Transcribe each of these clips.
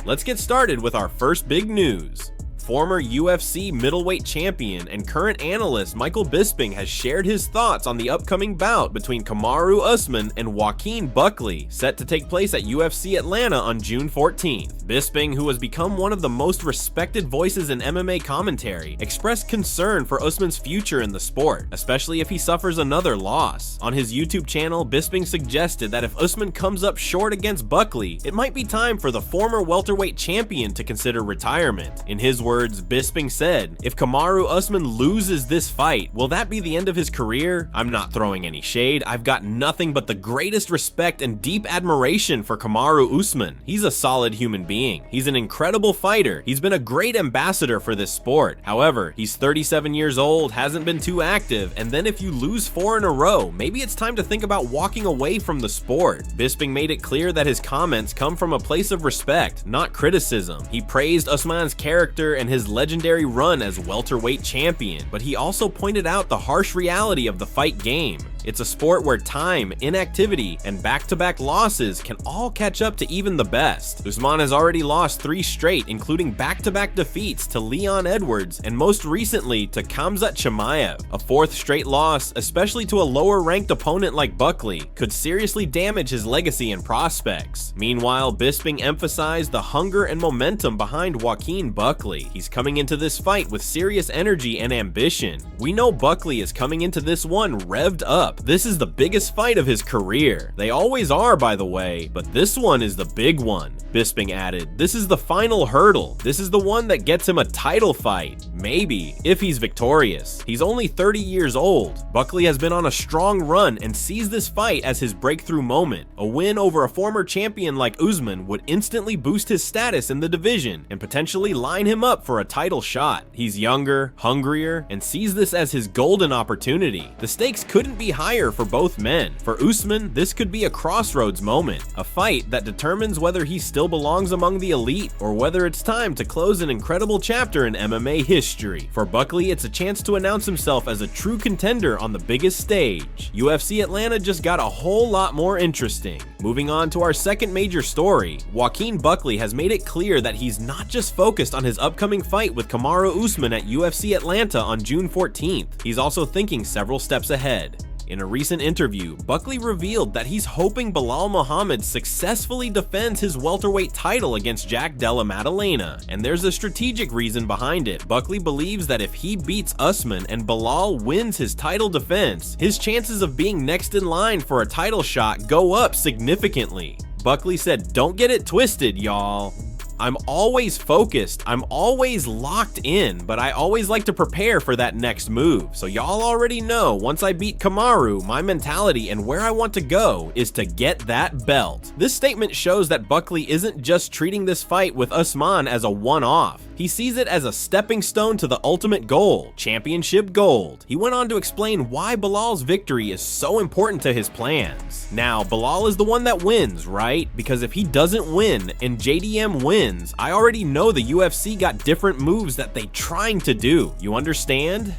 Let's get started with our first big news. Former UFC middleweight champion and current analyst Michael Bisping has shared his thoughts on the upcoming bout between Kamaru Usman and Joaquin Buckley, set to take place at UFC Atlanta on June 14th. Bisping, who has become one of the most respected voices in MMA commentary, expressed concern for Usman's future in the sport, especially if he suffers another loss. On his YouTube channel, Bisping suggested that if Usman comes up short against Buckley, it might be time for the former welterweight champion to consider retirement. In his words, Bisping said, "If Kamaru Usman loses this fight, will that be the end of his career? I'm not throwing any shade. I've got nothing but the greatest respect and deep admiration for Kamaru Usman. He's a solid human being. He's an incredible fighter. He's been a great ambassador for this sport. However, he's 37 years old, hasn't been too active, and then if you lose 4 in a row, maybe it's time to think about walking away from the sport." Bisping made it clear that his comments come from a place of respect, not criticism. He praised Usman's character and his legendary run as welterweight champion, but he also pointed out the harsh reality of the fight game. It's a sport where time, inactivity, and back-to-back losses can all catch up to even the best. Usman has already lost 3 straight, including back-to-back defeats to Leon Edwards and most recently to Khamzat Chimaev. A 4th straight loss, especially to a lower-ranked opponent like Buckley, could seriously damage his legacy and prospects. Meanwhile, Bisping emphasized the hunger and momentum behind Joaquin Buckley. He's coming into this fight with serious energy and ambition. We know Buckley is coming into this one revved up. This is the biggest fight of his career. They always are, by the way, but this one is the big one. Bisping added, "This is the final hurdle. This is the one that gets him a title fight. Maybe, if he's victorious. He's only 30 years old. Buckley has been on a strong run and sees this fight as his breakthrough moment. A win over a former champion like Usman would instantly boost his status in the division and potentially line him up for a title shot. He's younger, hungrier, and sees this as his golden opportunity. The stakes couldn't be higher for both men. For Usman, this could be a crossroads moment, a fight that determines whether he still belongs among the elite or whether it's time to close an incredible chapter in MMA history. For Buckley, it's a chance to announce himself as a true contender on the biggest stage. UFC Atlanta just got a whole lot more interesting." Moving on to our second major story, Joaquin Buckley has made it clear that he's not just focused on his upcoming fight with Kamaru Usman at UFC Atlanta on June 14th. He's also thinking several steps ahead. In a recent interview, Buckley revealed that he's hoping Belal Muhammad successfully defends his welterweight title against Jack Della Maddalena, and there's a strategic reason behind it. Buckley believes that if he beats Usman and Belal wins his title defense, his chances of being next in line for a title shot go up significantly. Buckley said, "Don't get it twisted, y'all. I'm always focused, I'm always locked in, but I always like to prepare for that next move. So y'all already know, once I beat Kamaru, my mentality and where I want to go is to get that belt." This statement shows that Buckley isn't just treating this fight with Usman as a one-off. He sees it as a stepping stone to the ultimate goal, championship gold. He went on to explain why Belal's victory is so important to his plans. Now, Belal is the one that wins, right? Because if he doesn't win and JDM wins, I already know the UFC got different moves that they trying to do. You understand?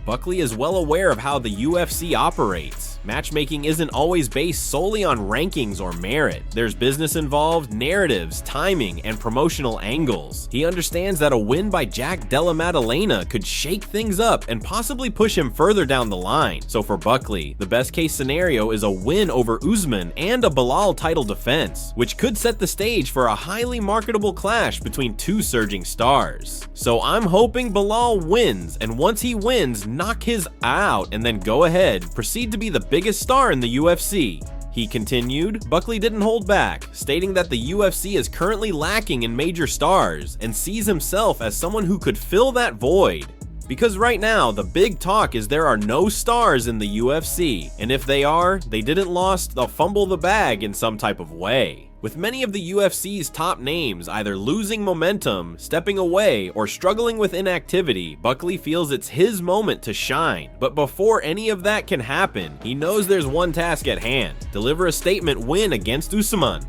Buckley is well aware of how the UFC operates. Matchmaking isn't always based solely on rankings or merit. There's business involved, narratives, timing, and promotional angles. He understands that a win by Jack Della Maddalena could shake things up and possibly push him further down the line. So for Buckley, the best case scenario is a win over Usman and a Belal title defense, which could set the stage for a highly marketable clash between 2 surging stars. So I'm hoping Belal wins, and once he wins, knock his out, and then go ahead, proceed to be the biggest star in the UFC. He continued. Buckley didn't hold back, stating that the UFC is currently lacking in major stars and sees himself as someone who could fill that void. Because right now, the big talk is there are no stars in the UFC, and if they are, they didn't lost, they'll fumble the bag in some type of way. With many of the UFC's top names either losing momentum, stepping away, or struggling with inactivity, Buckley feels it's his moment to shine. But before any of that can happen, he knows there's one task at hand: deliver a statement win against Usman.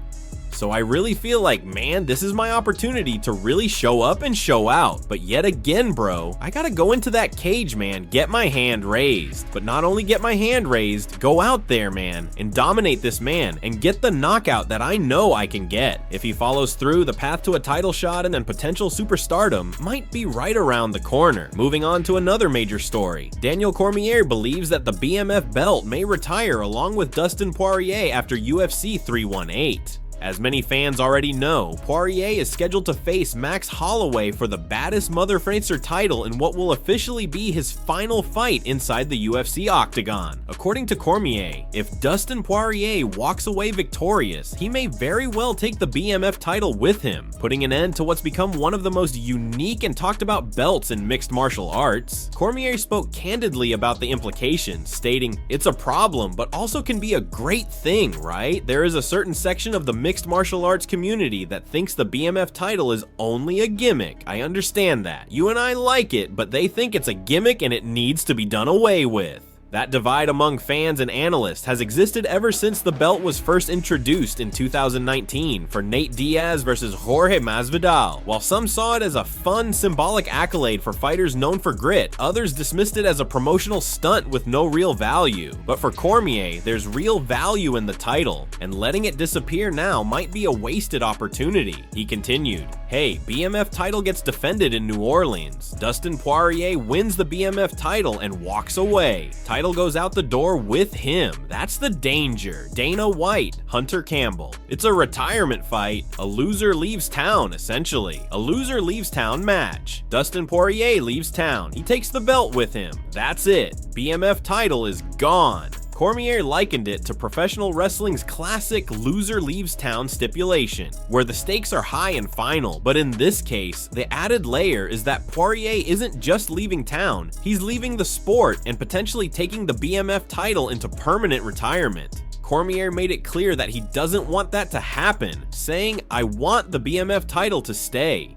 So I really feel like, man, this is my opportunity to really show up and show out. But yet again, bro, I gotta go into that cage, man, get my hand raised. But not only get my hand raised, go out there, man, and dominate this man and get the knockout that I know I can get. If he follows through, the path to a title shot and then potential superstardom might be right around the corner. Moving on to another major story. Daniel Cormier believes that the BMF belt may retire along with Dustin Poirier after UFC 318. As many fans already know, Poirier is scheduled to face Max Holloway for the baddest motherfracer title in what will officially be his final fight inside the UFC octagon. According to Cormier, if Dustin Poirier walks away victorious, he may very well take the BMF title with him, putting an end to what's become one of the most unique and talked about belts in mixed martial arts. Cormier spoke candidly about the implications, stating, "It's a problem, but also can be a great thing, right? There is a certain section of the mixed martial arts community that thinks the BMF title is only a gimmick. I understand that. You and I like it, but they think it's a gimmick and it needs to be done away with." That divide among fans and analysts has existed ever since the belt was first introduced in 2019 for Nate Diaz versus Jorge Masvidal. While some saw it as a fun, symbolic accolade for fighters known for grit, others dismissed it as a promotional stunt with no real value. But for Cormier, there's real value in the title, and letting it disappear now might be a wasted opportunity. He continued, "Hey, BMF title gets defended in New Orleans. Dustin Poirier wins the BMF title and walks away. Title goes out the door with him. That's the danger. Dana White, Hunter Campbell. It's a retirement fight. A loser leaves town, essentially. A loser leaves town match. Dustin Poirier leaves town. He takes the belt with him. That's it. BMF title is gone." Cormier likened it to professional wrestling's classic loser leaves town stipulation, where the stakes are high and final, but in this case, the added layer is that Poirier isn't just leaving town, he's leaving the sport and potentially taking the BMF title into permanent retirement. Cormier made it clear that he doesn't want that to happen, saying, "I want the BMF title to stay.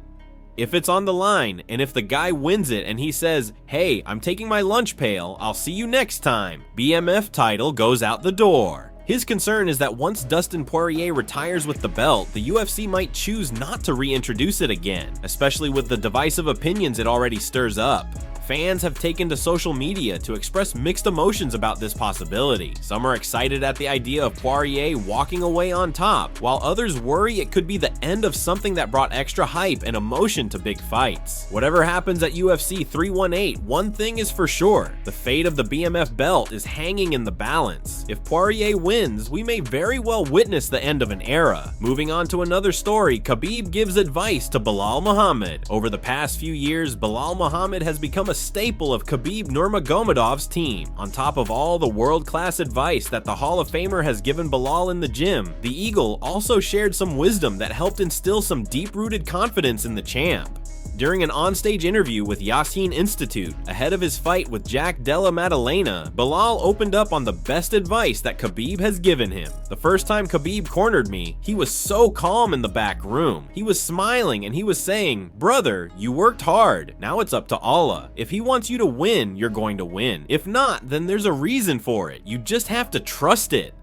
If it's on the line, and if the guy wins it and he says, 'Hey, I'm taking my lunch pail, I'll see you next time,' BMF title goes out the door." His concern is that once Dustin Poirier retires with the belt, the UFC might choose not to reintroduce it again, especially with the divisive opinions it already stirs up. Fans have taken to social media to express mixed emotions about this possibility. Some are excited at the idea of Poirier walking away on top, while others worry it could be the end of something that brought extra hype and emotion to big fights. Whatever happens at UFC 318, one thing is for sure: the fate of the BMF belt is hanging in the balance. If Poirier wins, we may very well witness the end of an era. Moving on to another story, Kabib gives advice to Belal Muhammad. Over the past few years, Belal Muhammad has become a staple of Kabib Nurmagomedov's team. On top of all the world-class advice that the Hall of Famer has given Belal in the gym, the Eagle also shared some wisdom that helped instill some deep-rooted confidence in the champ. During an onstage interview with Yasin Institute, ahead of his fight with Jack Della Maddalena, Belal opened up on the best advice that Kabib has given him. "The first time Kabib cornered me, he was so calm in the back room. He was smiling and he was saying, 'Brother, you worked hard. Now it's up to Allah. If he wants you to win, you're going to win. If not, then there's a reason for it. You just have to trust it.'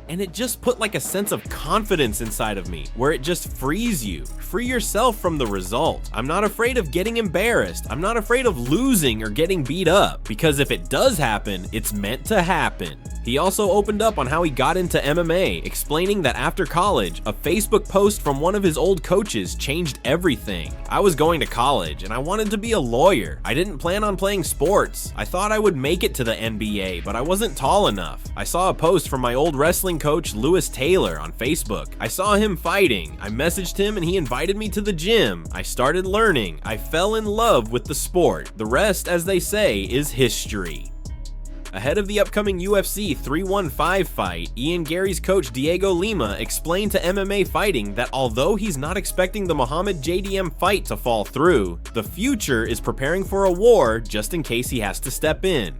And it just put like a sense of confidence inside of me, where it just frees you. Free yourself from the result. I'm not afraid of getting embarrassed. I'm not afraid of losing or getting beat up, because if it does happen, it's meant to happen." He also opened up on how he got into MMA, explaining that after college, a Facebook post from one of his old coaches changed everything. "I was going to college and I wanted to be a lawyer. I didn't plan on playing sports. I thought I would make it to the NBA, but I wasn't tall enough. I saw a post from my old wrestling coach Lewis Taylor on Facebook. I saw him fighting. I messaged him and he invited me to the gym. I started learning. I fell in love with the sport. The rest, as they say, is history." Ahead of the upcoming UFC 315 fight, Ian Gary's coach Diego Lima explained to MMA Fighting that although he's not expecting the Muhammad JDM fight to fall through, the future is preparing for a war just in case he has to step in.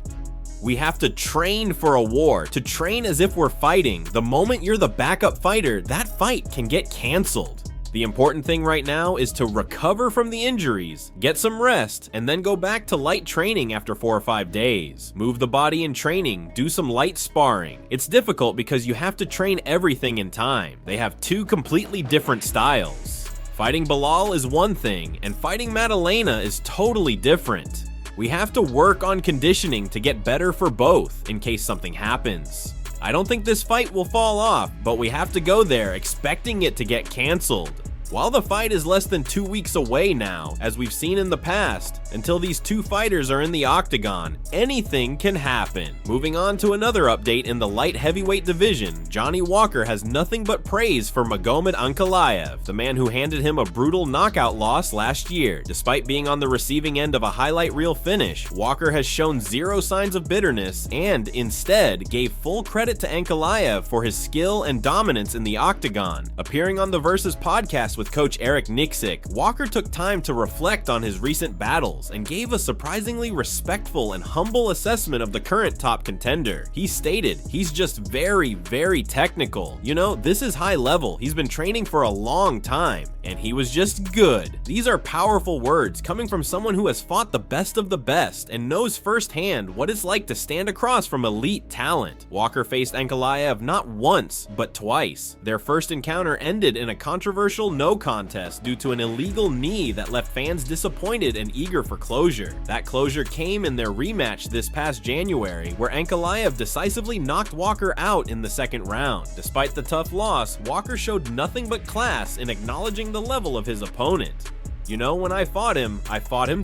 "We have to train for a war, to train as if we're fighting. The moment you're the backup fighter, that fight can get canceled." The important thing right now is to recover from the injuries, get some rest, and then go back to light training after 4 or 5 days. Move the body in training, do some light sparring. It's difficult because you have to train everything in time. They have two completely different styles. Fighting Bilal is one thing, and fighting Madalena is totally different. We have to work on conditioning to get better for both in case something happens. I don't think this fight will fall off, but we have to go there expecting it to get canceled. While the fight is less than 2 weeks away now, as we've seen in the past, until these two fighters are in the octagon, anything can happen. Moving on to another update in the light heavyweight division, Johnny Walker has nothing but praise for Magomed Ankalaev, the man who handed him a brutal knockout loss last year. Despite being on the receiving end of a highlight reel finish, Walker has shown zero signs of bitterness and, instead, gave full credit to Ankalaev for his skill and dominance in the octagon. Appearing on the Versus podcast with coach Eric Nixick, Walker took time to reflect on his recent battles and gave a surprisingly respectful and humble assessment of the current top contender. He stated, "He's just very, very technical. You know, this is high level. He's been training for a long time, and he was just good." These are powerful words coming from someone who has fought the best of the best and knows firsthand what it's like to stand across from elite talent. Walker faced Ankalaev not once, but twice. Their first encounter ended in a controversial no contest due to an illegal knee that left fans disappointed and eager for closure. That closure came in their rematch this past January, where Ankalaev decisively knocked Walker out in the second round. Despite the tough loss, Walker showed nothing but class in acknowledging the level of his opponent. "You know, when I fought him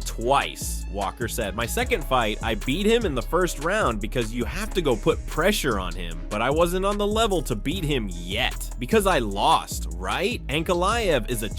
twice," Walker said. "My second fight, I beat him in the first round because you have to go put pressure on him, but I wasn't on the level to beat him yet, because I lost, right? Ankalaev is a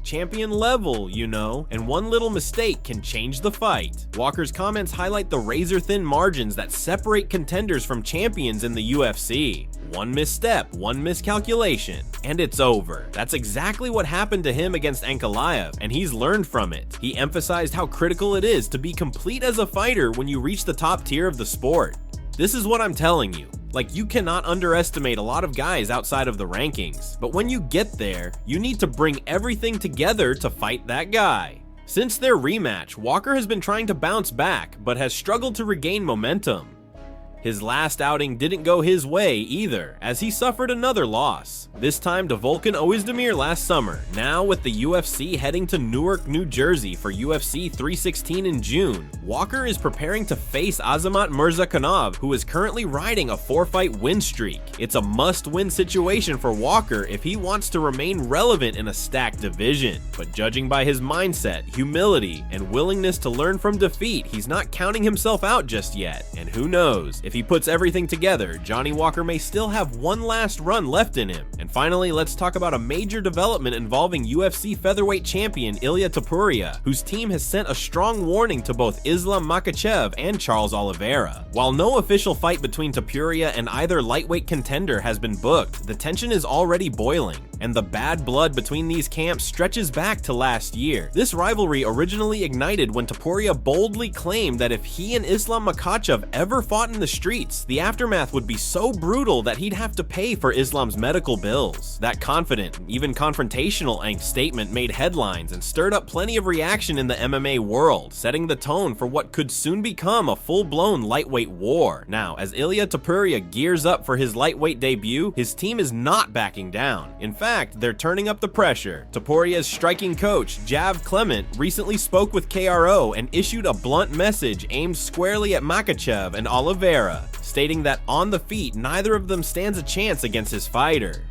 champion level, you know, and one little mistake can change the fight." Walker's comments highlight the razor-thin margins that separate contenders from champions in the UFC. One misstep, one miscalculation, and it's over. That's exactly what happened to him against Ankalaev, and he's learned from it. He emphasized how critical it is to be complete as a fighter when you reach the top tier of the sport. This is what I'm telling you. Like, you cannot underestimate a lot of guys outside of the rankings, but when you get there, you need to bring everything together to fight that guy. Since their rematch, Walker has been trying to bounce back, but has struggled to regain momentum. His last outing didn't go his way either, as he suffered another loss, this time to Volkan Oezdemir last summer. Now, with the UFC heading to Newark, New Jersey for UFC 316 in June, Walker is preparing to face Azamat Murzakanov, who is currently riding a 4-fight win streak. It's a must-win situation for Walker if he wants to remain relevant in a stacked division. But judging by his mindset, humility, and willingness to learn from defeat, he's not counting himself out just yet. And who knows, if he puts everything together, Johnny Walker may still have one last run left in him. And finally, let's talk about a major development involving UFC featherweight champion Ilia Topuria, whose team has sent a strong warning to both Islam Makhachev and Charles Oliveira. While no official fight between Topuria and either lightweight contender has been booked, the tension is already boiling, and the bad blood between these camps stretches back to last year. This rivalry originally ignited when Topuria boldly claimed that if he and Islam Makhachev ever fought in the streets, the aftermath would be so brutal that he'd have to pay for Islam's medical bills. That confident, even confrontational angst statement made headlines and stirred up plenty of reaction in the MMA world, setting the tone for what could soon become a full-blown lightweight war. Now, as Ilia Topuria gears up for his lightweight debut, his team is not backing down. In fact, they're turning up the pressure. Topuria's striking coach, Jav Clement, recently spoke with KRO and issued a blunt message aimed squarely at Makhachev and Oliveira, stating that on the feet, neither of them stands a chance against his fighter.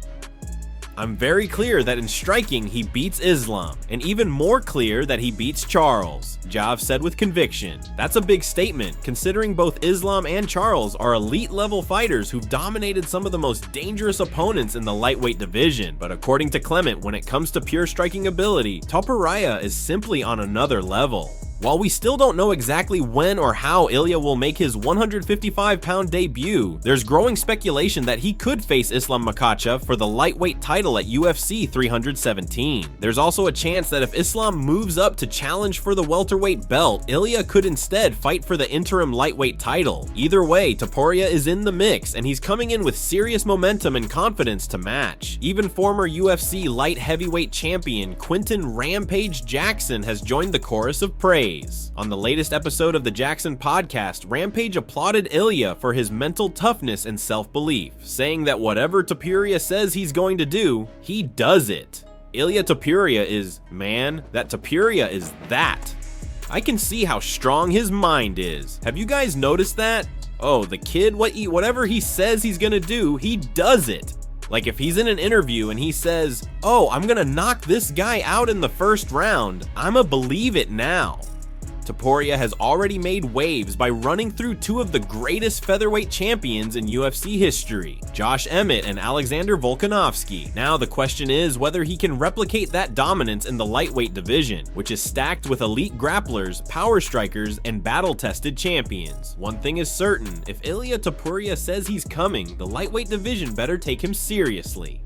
"I'm very clear that in striking he beats Islam, and even more clear that he beats Charles," Jav said with conviction. That's a big statement, considering both Islam and Charles are elite level fighters who've dominated some of the most dangerous opponents in the lightweight division. But according to Clement, when it comes to pure striking ability, Topuria is simply on another level. While we still don't know exactly when or how Ilya will make his 155-pound debut, there's growing speculation that he could face Islam Makhachev for the lightweight title at UFC 317. There's also a chance that if Islam moves up to challenge for the welterweight belt, Ilya could instead fight for the interim lightweight title. Either way, Topuria is in the mix, and he's coming in with serious momentum and confidence to match. Even former UFC light heavyweight champion Quinton Rampage Jackson has joined the chorus of praise. On the latest episode of the Jackson podcast, Rampage applauded Ilya for his mental toughness and self-belief, saying that whatever Topuria says he's going to do, he does it. Ilya Topuria is, man, that Topuria is that. I can see how strong his mind is. Have you guys noticed that? Oh, the kid, whatever he says he's gonna do, he does it. Like if he's in an interview and he says, oh, I'm gonna knock this guy out in the first round, I'ma believe it now. Topuria has already made waves by running through two of the greatest featherweight champions in UFC history, Josh Emmett and Alexander Volkanovski. Now the question is whether he can replicate that dominance in the lightweight division, which is stacked with elite grapplers, power strikers, and battle-tested champions. One thing is certain, if Ilya Topuria says he's coming, the lightweight division better take him seriously.